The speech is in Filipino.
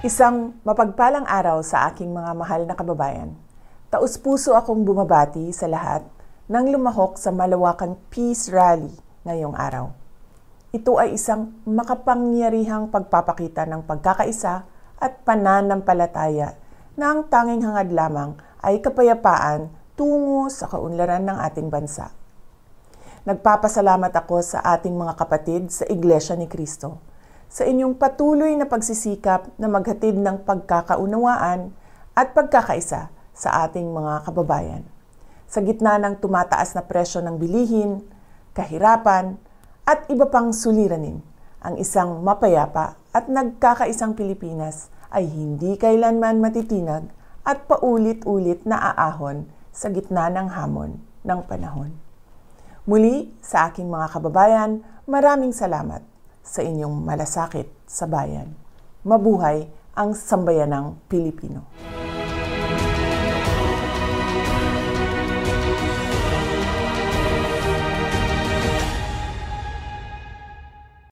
Isang mapagpalang araw sa aking mga mahal na kababayan. Taus-puso akong bumabati sa lahat nang lumahok sa malawakang Peace Rally ngayong araw. Ito ay isang makapangyarihang pagpapakita ng pagkakaisa at pananampalataya na ang tanging hangad lamang ay kapayapaan tungo sa kaunlaran ng ating bansa. Nagpapasalamat ako sa ating mga kapatid sa Iglesia ni Cristo sa inyong patuloy na pagsisikap na maghatid ng pagkakaunawaan at pagkakaisa sa ating mga kababayan. Sa gitna ng tumataas na presyo ng bilihin, kahirapan, at iba pang suliranin, ang isang mapayapa at nagkakaisang Pilipinas ay hindi kailanman matitinag at paulit-ulit na aahon sa gitna ng hamon ng panahon. Muli, sa aking mga kababayan, maraming salamat sa inyong malasakit sa bayan. Mabuhay ang sambayanang Pilipino.